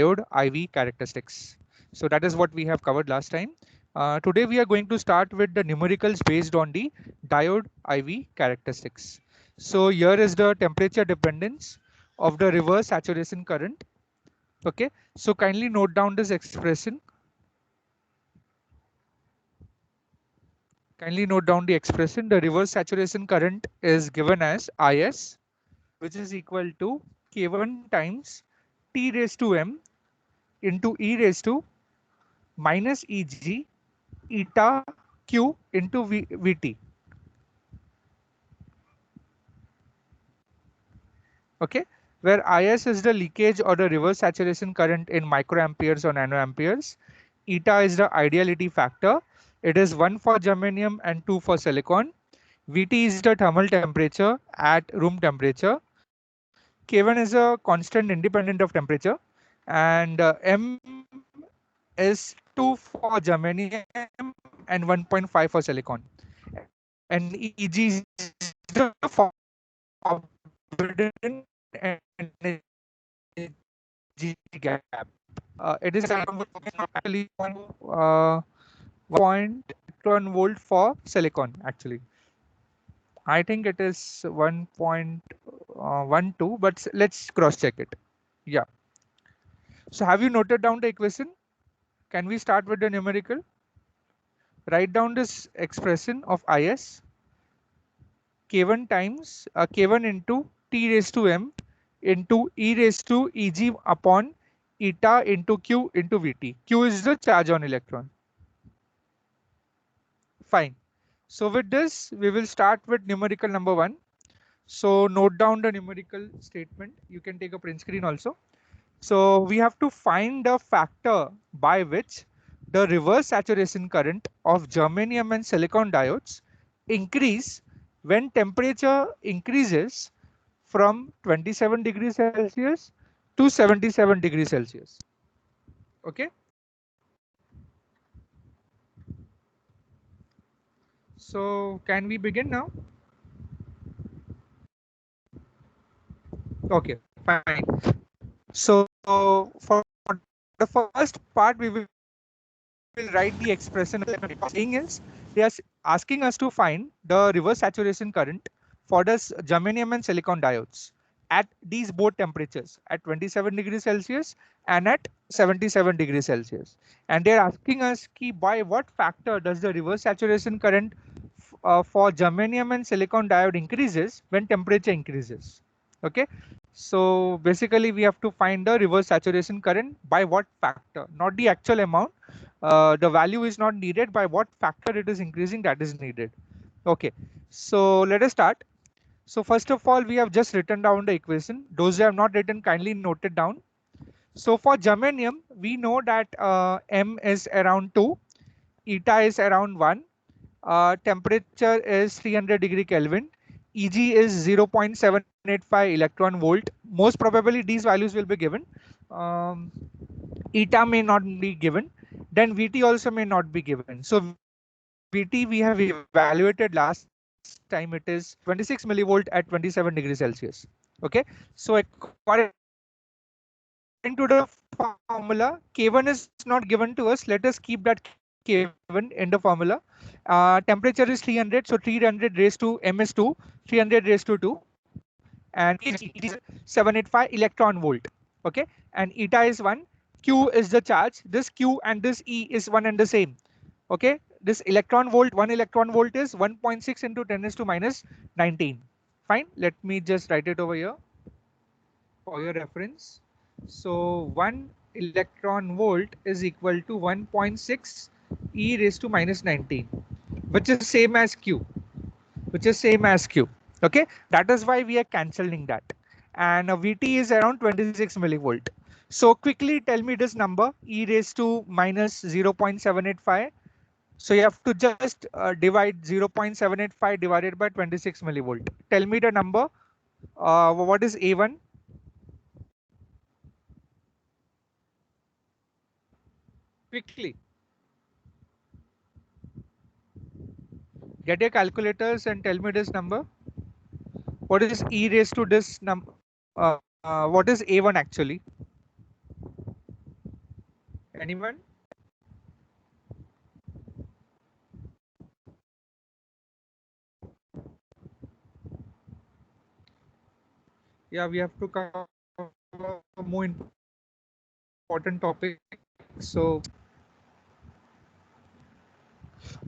diode IV characteristics. So that is what we have covered last time. Today we are going to start with the numericals based on the diode IV characteristics. So here is the temperature dependence of the reverse saturation current. Okay, so kindly note down this expression. Kindly note down the expression. The reverse saturation current is given as IS, which is equal to K1 times T raised to M into E raised to minus Eg eta Q into Vt. Okay, where IS is the leakage or the reverse saturation current in microamperes or nanoamperes. Eta is the ideality factor. It is 1 for germanium and 2 for silicon. Vt is the thermal temperature at room temperature. K1 is a constant independent of temperature, and M is 2 for germanium and 1.5 for silicon. And Eg is the forbidden energy gap. It is actually 1 electron volt for silicon actually. I think it is 1.12, but let's cross check it. Yeah. So have you noted down the equation? Can we start with the numerical? Write down this expression of IS K1 times K1 into T raised to M into E raised to Eg upon eta into Q into Vt. Q is the charge on electron. Fine. So with this, we will start with numerical number 1. So note down the numerical statement. You can take a print screen also. So we have to find the factor by which the reverse saturation current of germanium and silicon diodes increase when temperature increases from 27 degrees Celsius to 77 degrees Celsius. Okay. So can we begin now? Okay, fine. So for the first part, we will write the expression. Saying is, they are asking us to find the reverse saturation current for the germanium and silicon diodes at these both temperatures at 27 degrees Celsius and at 77 degrees Celsius. And they're asking us by what factor does the reverse saturation current for germanium and silicon diode increases when temperature increases. Okay, so basically we have to find the reverse saturation current by what factor, not the actual amount. The value is not needed, by what factor it is increasing, that is needed. Okay, so let us start. So first of all, we have just written down the equation. Those who have not written, kindly note it down. So for germanium, we know that M is around 2, eta is around 1, temperature is 300 degree Kelvin, Eg is 0.785 electron volt. Most probably these values will be given. Eta may not be given. Then Vt also may not be given. So Vt we have evaluated last time, it is 26 millivolt at 27 degrees Celsius. Okay, so according to the formula, K1 is not given to us. Let us keep that K1 in the formula. Temperature is 300, so 300 raised to M is 2, 300 raised to 2, and it is 785 electron volt. Okay, and eta is 1. Q is the charge. This Q and this E is one and the same. Okay, this electron volt, 1 electron volt is 1.6 into 10 is to minus 19. Fine, let me just write it over here for your reference. So 1 electron volt is equal to 1.6 e raised to minus 19, which is same as Q, which is same as Q. Okay, that is why we are cancelling that. And Vt is around 26 millivolt. So quickly tell me this number, e raised to minus 0.785. So you have to just divide 0.785 divided by 26 millivolt. Tell me the number. What is A1? Quickly. Get your calculators and tell me this number. What is e raised to this number? What is A1 actually? Anyone? Yeah, we have to cover more important topics. So,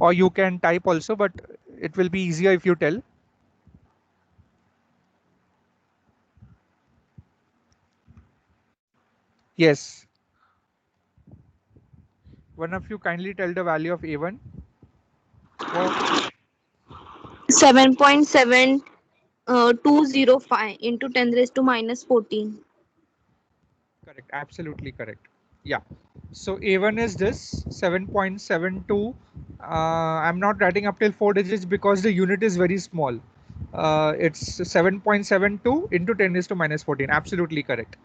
or you can type also, but it will be easier if you tell. Yes. One of you kindly tell the value of A1. What? 7.7205 into 10 raised to minus 14. Correct. Absolutely correct. Yeah. So A1 is this 7.72. I'm not writing up till 4 digits because the unit is very small. It's 7.72 into 10 raised to minus 14. Absolutely correct.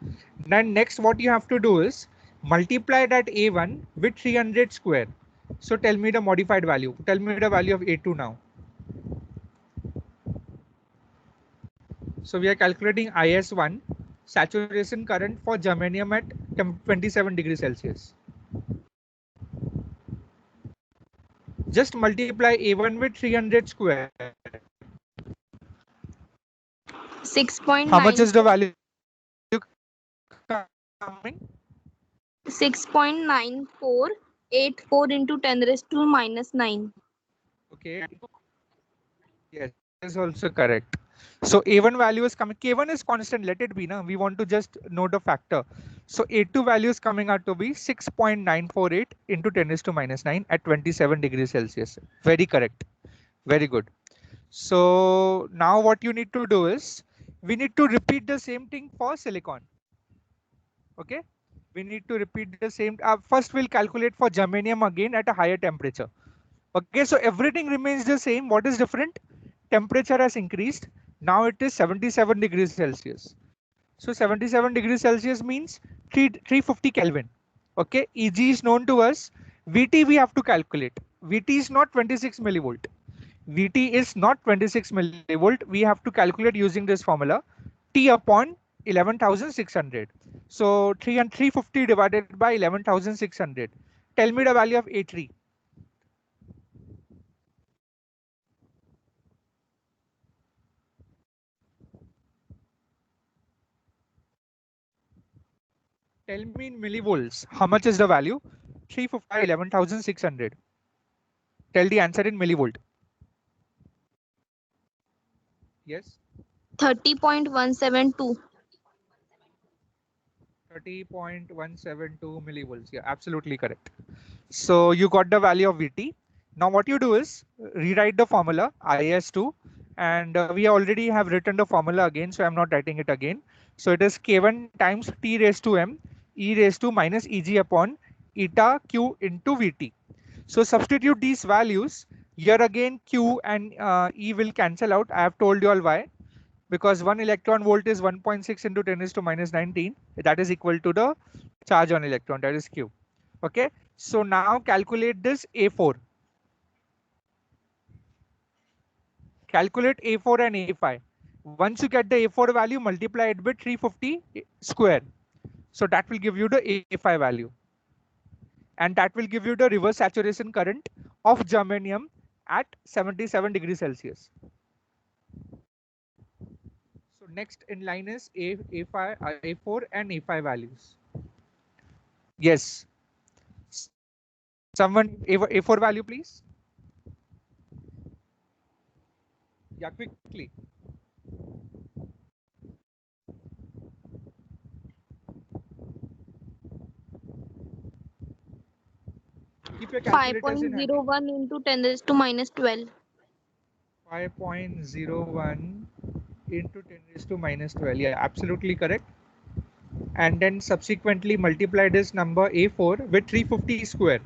Then next, what you have to do is multiply that A1 with 300 square. So tell me the modified value. Tell me the value of A2 now. So we are calculating IS1, saturation current for germanium at 27 degrees Celsius. Just multiply A1 with 300 square. 6.9. How much is the value coming? 6.9484 into 10 raised to minus 9. Okay. Yes, that is also correct. So A1 value is coming. K1 is constant. Let it be. Now we want to just know the factor. So A2 value is coming out to be 6.948 into 10 is to minus 9 at 27 degrees Celsius. Very correct. Very good. So now what you need to do is we need to repeat the same thing for silicon. Okay. We need to repeat the same. First, we'll calculate for germanium again at a higher temperature. Okay, so everything remains the same. What is different? Temperature has increased. Now it is 77 degrees Celsius. So 77 degrees Celsius means 350 Kelvin. Okay, EG is known to us. VT we have to calculate. VT is not 26 millivolt. VT is not 26 millivolt. We have to calculate using this formula. T upon 11,600. So 350 divided by 11,600. Tell me the value of A3. Tell me in millivolts, how much is the value? 350 11,600. Tell the answer in millivolt. Yes. 30.172. 30.172 millivolts. Yeah, absolutely correct. So you got the value of VT. Now what you do is rewrite the formula IS2, and we already have written the formula again, so I'm not writing it again. So it is K1 times T raised to M E raised to minus EG upon eta Q into VT. So substitute these values. Here again Q and E will cancel out. I have told you all why. Because 1 electron volt is 1.6 into 10 is to minus 19. That is equal to the charge on electron, that is Q. Okay, so now calculate this A4. Calculate A4 and A5. Once you get the A4 value, multiply it with 350 square. So that will give you the A5 value. And that will give you the reverse saturation current of germanium at 77 degrees Celsius. So next in line is A5, A4 and A5 values. Yes. Someone A4 value, please. Yeah, quickly. Keep your calculators in handy. 5.01 into 10 raised to minus 12. 5.01 into 10 raised to minus 12. Yeah, absolutely correct. And then subsequently multiply this number A4 with 350 square.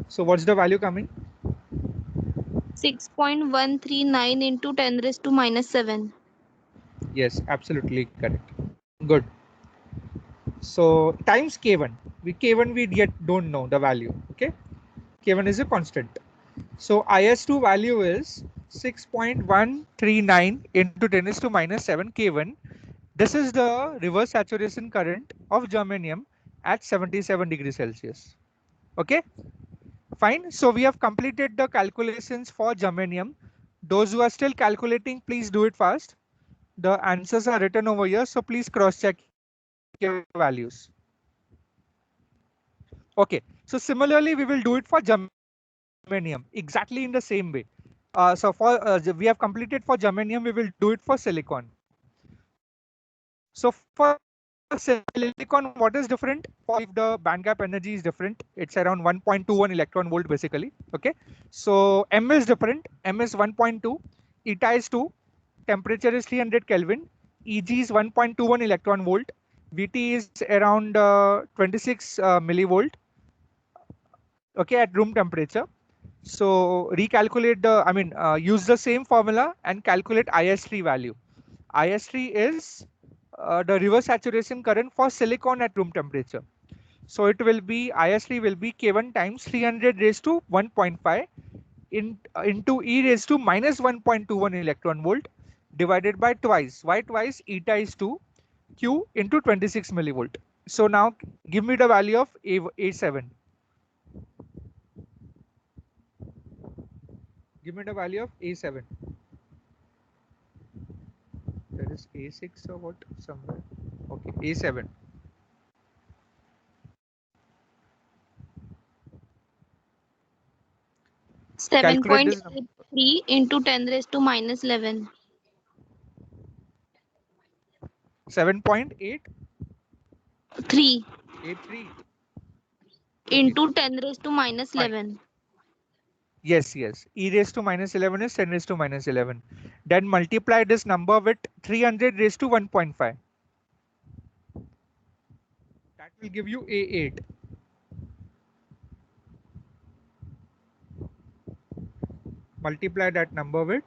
So what's the value coming? 6.139 into 10 raised to minus 7. Yes, absolutely correct. Good. So times K1. K1 we yet don't know the value. Okay. K1 is a constant. So IS2 value is 6.139 into 10 to minus 7 K1. This is the reverse saturation current of germanium at 77 degrees Celsius. Okay, fine. So we have completed the calculations for germanium. Those who are still calculating, please do it fast. The answers are written over here, so please cross check your values. Okay, so similarly, we will do it for germanium exactly in the same way. We have completed for germanium, we will do it for silicon. So for silicon, what is different? For silicon, if the band gap energy is different, it's around 1.21 electron volt basically. Okay, so M is different. M is 1.2, eta is 2, temperature is 300 Kelvin, Eg is 1.21 electron volt, Vt is around 26 millivolt. Okay, at room temperature. So recalculate the, use the same formula and calculate IS3 value. IS3 is the reverse saturation current for silicon at room temperature. So it will be IS3 will be K1 times 300 raised to 1.5 into E raised to minus 1.21 electron volt divided by twice. Why twice? Eta is 2, Q into 26 millivolt. So now give me the value of A7. Give me the value of A7. There is A6 or what somewhere. Okay, A7. Calculate this number. 7.83 into 10 raised to minus 11. 7.883. 3 Okay. into 10 raised to minus Fine. 11. Yes, yes. E raised to minus 11 is 10 raised to minus 11. Then multiply this number with 300 raised to 1.5. That will give you A8. Multiply that number with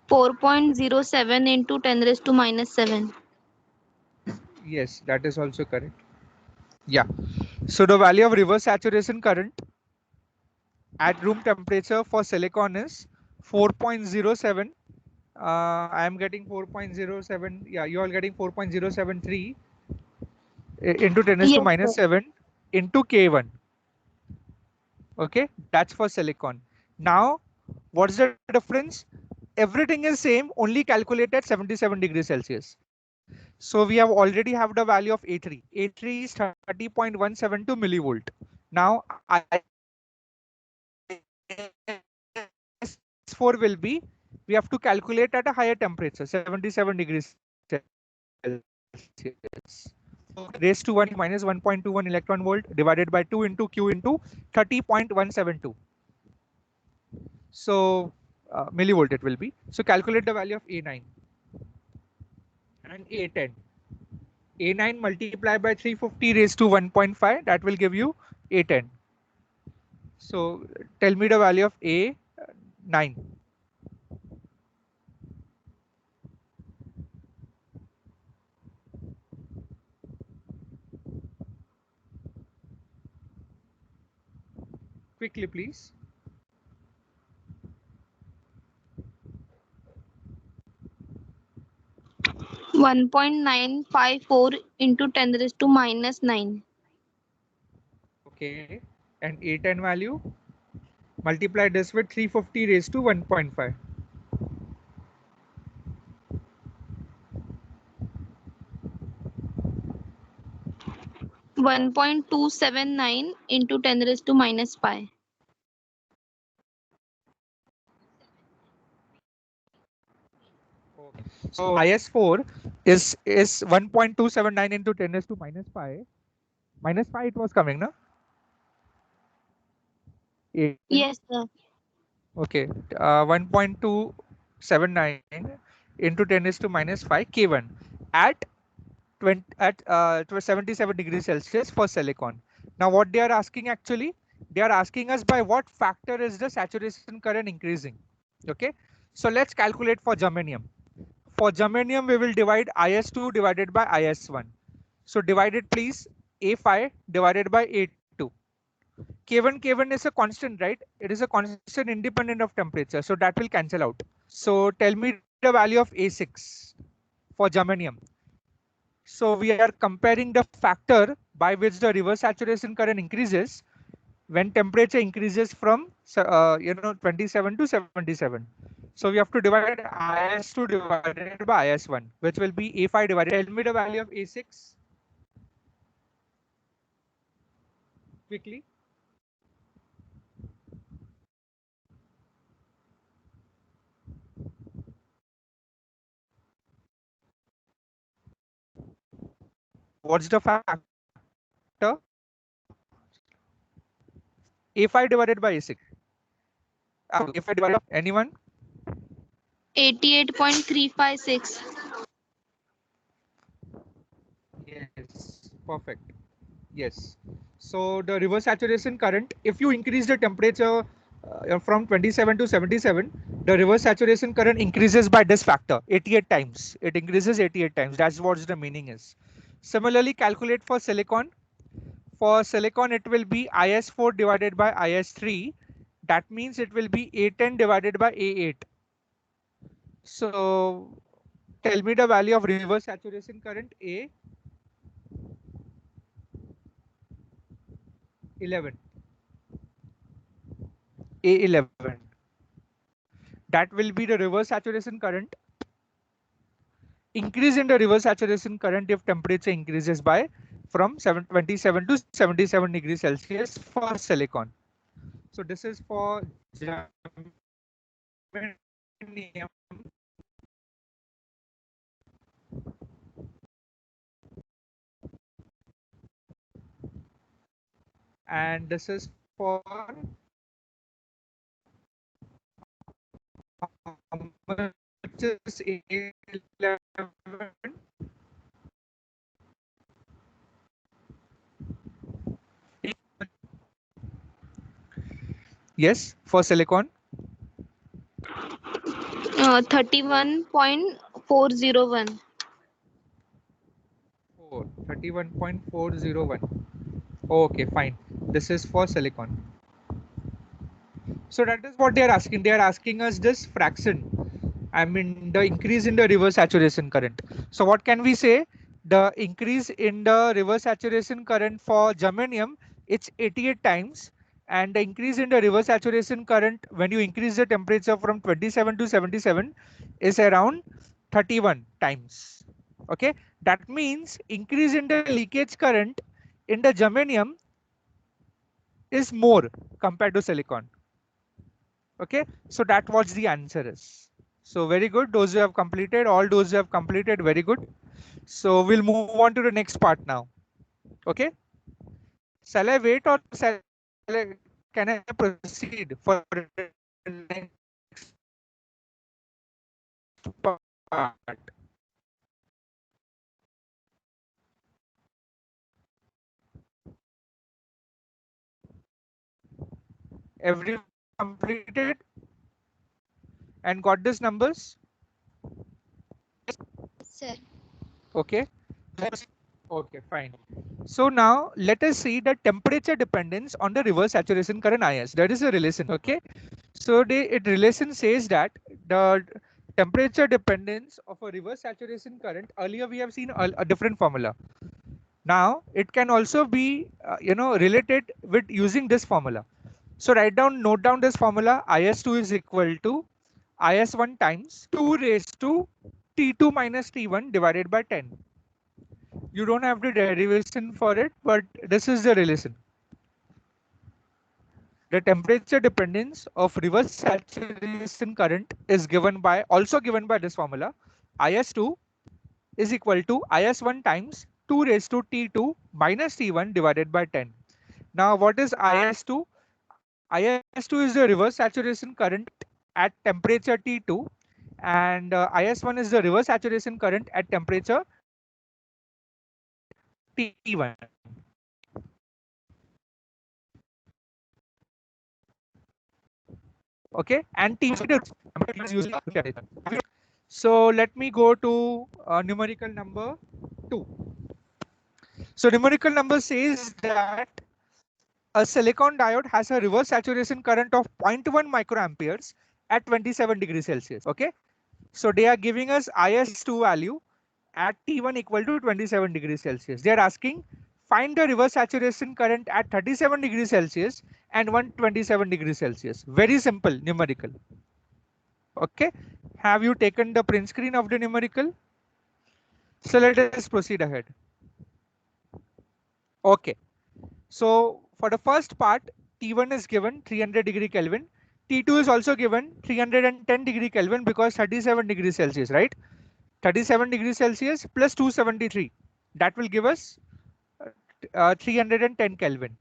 4.07 into 10 raised to minus 7. yes, that is also correct. Yeah. So the value of reverse saturation current at room temperature for silicon is 4.07. I am getting 4.07. Yeah, you are getting 4.073 into 10 raised to Yes, minus sir. 7 into K1. Okay, that's for silicon. Now, what's the difference? Everything is same, only calculate at 77 degrees Celsius. So we have already have the value of A3. A3 is 30.172 millivolt. Now IS4 will be, we have to calculate at a higher temperature, 77 degrees Celsius. So raised to 1 into minus 1.21 electron volt divided by 2 into Q into 30.172. So millivolt it will be. So calculate the value of A9 and A10. A9 multiplied by 350 raised to 1.5, that will give you A10. So tell me the value of A9. Quickly, please. 1.954 into 10 raised to minus 9. Okay. And A10 value? Multiply this with 350 raised to 1.5. 1.279 into 10 raised to minus pi. So IS4 is 1.279 into 10 raised to minus pi. Minus pi it was coming, na? A10. Yes, sir. Okay. 1.279 into 10 raised to minus 5 K1 at 77 degrees Celsius for silicon. Now what they are asking actually, they are asking us by what factor is the saturation current increasing. Okay, so let's calculate for germanium. For germanium we will divide IS2 divided by IS1. So divide it please, A5 divided by A2. K1 is a constant, right? It is a constant independent of temperature, so that will cancel out. So tell me the value of A6 for germanium. So we are comparing the factor by which the reverse saturation current increases when temperature increases from 27 to 77. So we have to divide IS2 divided by IS1, which will be A5 divided. Tell me the value of A6 quickly. What's the factor? A5 divided by A6. A5 divided by anyone? 88.356. Yes, perfect. Yes. So the reverse saturation current, if you increase the temperature from 27 to 77, the reverse saturation current increases by this factor 88 times. It increases 88 times. That's what the meaning is. Similarly, calculate for silicon. For silicon, it will be IS4 divided by IS3. That means it will be A10 divided by A8. So tell me the value of reverse saturation current A11. A11. That will be the reverse saturation current. Increase in the reverse saturation current if temperature increases by from 27 to 77 degrees Celsius for silicon. So this is for germanium. And this is for how much is A11? Yes, for silicon. 31.401. 31.401. Okay, fine. This is for silicon. So that is what they are asking. They are asking us this fraction. I mean, the increase in the reverse saturation current. So what can we say? The increase in the reverse saturation current for germanium, it's 88 times. And the increase in the reverse saturation current when you increase the temperature from 27 to 77 is around 31 times. Okay, that means increase in the leakage current in the germanium is more compared to silicon. Okay, so that what the answer is. So very good, those who have completed, all those who have completed, very good. So we'll move on to the next part now. Okay, shall I wait or can I proceed for the next part? Everyone completed and got these numbers? Sir. Okay. Okay, fine. So now let us see the temperature dependence on the reverse saturation current IS. That is a relation. Okay. So it relation says that the temperature dependence of a reverse saturation current, earlier we have seen a different formula. Now it can also be related with using this formula. So note down this formula. IS2 is equal to IS1 times 2 raised to T2 minus T1 divided by 10. You don't have the derivation for it, but this is the relation. The temperature dependence of reverse saturation current is also given by this formula. IS2 is equal to IS1 times 2 raised to T2 minus T1 divided by 10. Now what is IS2? IS2 is the reverse saturation current at temperature T2, and IS1 is the reverse saturation current at temperature T1. Okay, and T1 is usually. So let me go to numerical number 2. So numerical number says that a silicon diode has a reverse saturation current of 0.1 microamperes at 27 degrees Celsius. Okay, so they are giving us IS2 value at T1 equal to 27 degrees Celsius. They are asking find the reverse saturation current at 37 degrees Celsius and 127 degrees Celsius. Very simple numerical. Okay, have you taken the print screen of the numerical? So let us proceed ahead. Okay, so for the first part, T1 is given 300 degree Kelvin. T2 is also given 310 degree Kelvin because 37 degrees Celsius, right? 37 degrees Celsius plus 273. That will give us 310 Kelvin.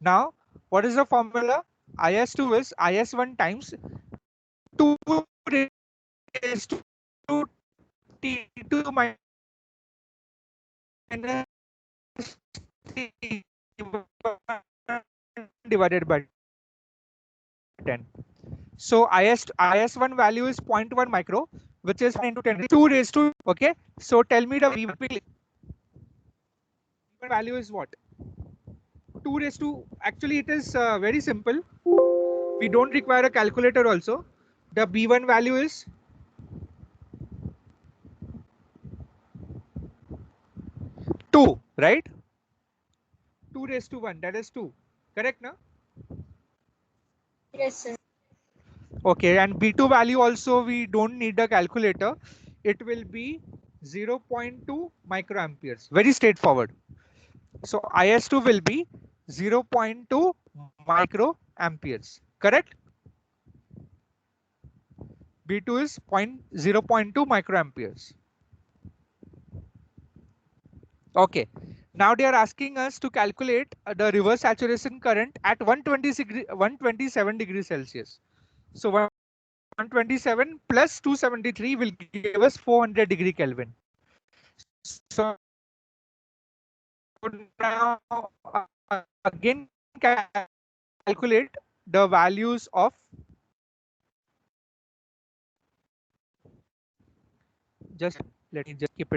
Now, what is the formula? IS2 is IS1 times 2 raised to T2 minus T1 divided by 10. So IS1 value is 0.1 micro, which is 10 to 10 2 raised to. Okay, so tell me the V1 value is what? 2 raised to, actually it is very simple. We don't require a calculator also. The B1 value is 2, right? 2 raised to 1, that is 2. Correct, na? Yes, sir. Okay, and B2 value also we don't need a calculator. It will be 0.2 microamperes. Very straightforward. So IS2 will be 0.2 microamperes. Correct? B2 is 0.2 microamperes. Okay. Now they are asking us to calculate the reverse saturation current at 127 degrees Celsius. So 127 plus 273 will give us 400 degree Kelvin. So now again calculate the values of let me just keep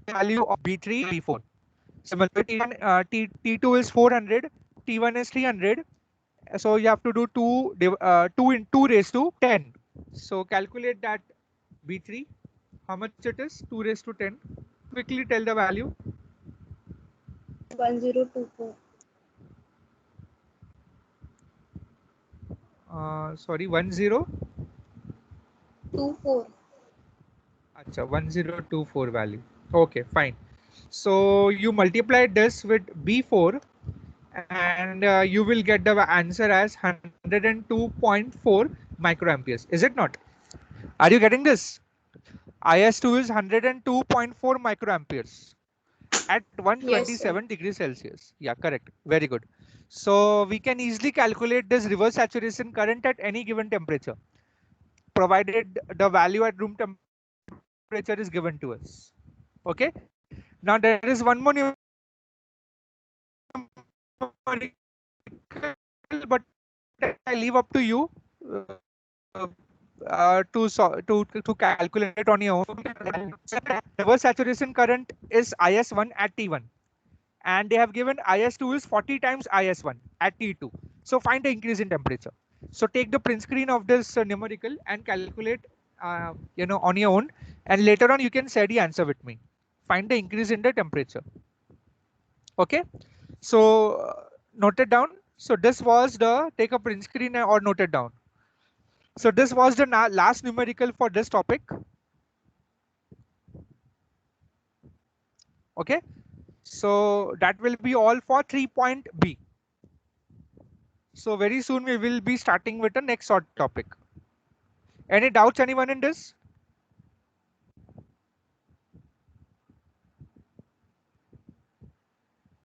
value of B3, B4. Similarly, T2 is 400, T1 is 300. So you have to do 2 in 2 raised to 10. So calculate that B3. How much it is? 2 raised to 10. Quickly tell the value. 1024. Sorry, 10. 24. Acha, 1024 value. Okay, fine. So you multiply this with B4 and you will get the answer as 102.4 microamperes. Is it not? Are you getting this? IS2 is 102.4 microamperes at 127 Yes, degrees Celsius. Yeah, correct. Very good. So we can easily calculate this reverse saturation current at any given temperature, provided the value at room temperature is given to us. Okay. Now there is one more numerical, but I leave up to you to calculate on your own. Reverse saturation current is IS1 at T1, and they have given IS2 is 40 times IS1 at T2. So find the increase in temperature. So take the print screen of this numerical and calculate, on your own, and later on you can share the answer with me. Find the increase in the temperature. Okay, so note it down. So this was the, take a print screen or note it down. So this was the last numerical for this topic. Okay, so that will be all for 3.B. So very soon we will be starting with the next short topic. Any doubts anyone in this?